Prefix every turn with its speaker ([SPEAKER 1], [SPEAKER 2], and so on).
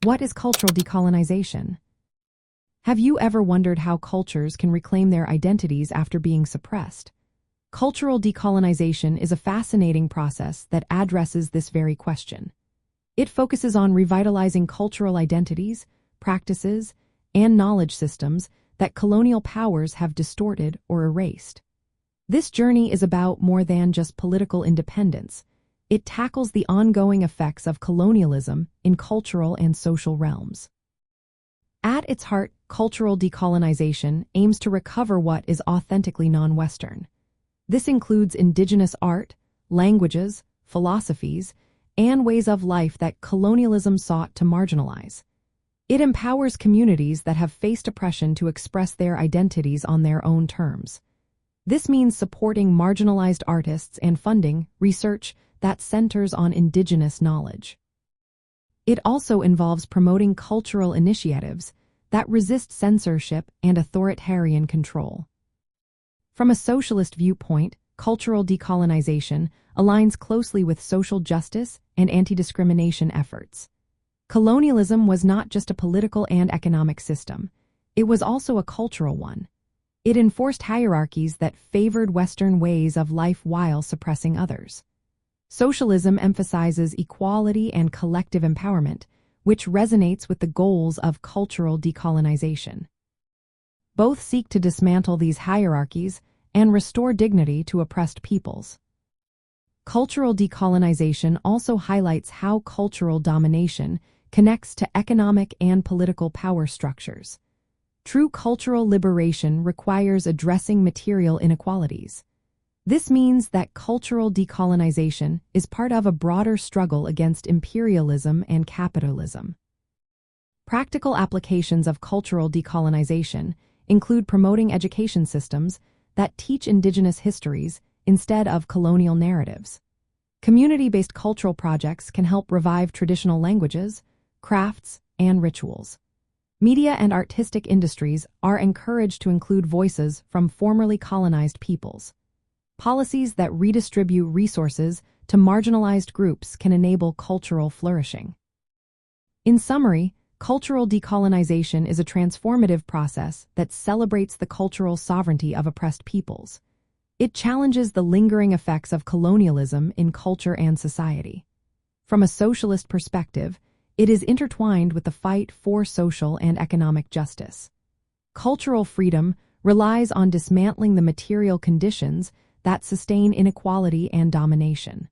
[SPEAKER 1] What is cultural decolonization? Have you ever wondered how cultures can reclaim their identities after being suppressed? Cultural decolonization is a fascinating process that addresses this very question. It focuses on revitalizing cultural identities, practices, and knowledge systems that colonial powers have distorted or erased. This journey is about more than just political independence. It tackles the ongoing effects of colonialism in cultural and social realms. At its heart, cultural decolonization aims to recover what is authentically non-Western. This includes indigenous art, languages, philosophies, and ways of life that colonialism sought to marginalize. It empowers communities that have faced oppression to express their identities on their own terms. This means supporting marginalized artists and funding research that centers on indigenous knowledge. It also involves promoting cultural initiatives that resist censorship and authoritarian control. From a socialist viewpoint, cultural decolonization aligns closely with social justice and anti-discrimination efforts. Colonialism was not just a political and economic system, it was also a cultural one. It enforced hierarchies that favored Western ways of life while suppressing others. Socialism emphasizes equality and collective empowerment, which resonates with the goals of cultural decolonization. Both seek to dismantle these hierarchies and restore dignity to oppressed peoples. Cultural decolonization also highlights how cultural domination connects to economic and political power structures. True cultural liberation requires addressing material inequalities. This means that cultural decolonization is part of a broader struggle against imperialism and capitalism. Practical applications of cultural decolonization include promoting education systems that teach indigenous histories instead of colonial narratives. Community-based cultural projects can help revive traditional languages, crafts, and rituals. Media and artistic industries are encouraged to include voices from formerly colonized peoples. Policies that redistribute resources to marginalized groups can enable cultural flourishing. In summary, cultural decolonization is a transformative process that celebrates the cultural sovereignty of oppressed peoples. It challenges the lingering effects of colonialism in culture and society. From a socialist perspective, it is intertwined with the fight for social and economic justice. Cultural freedom relies on dismantling the material conditions that sustain inequality and domination.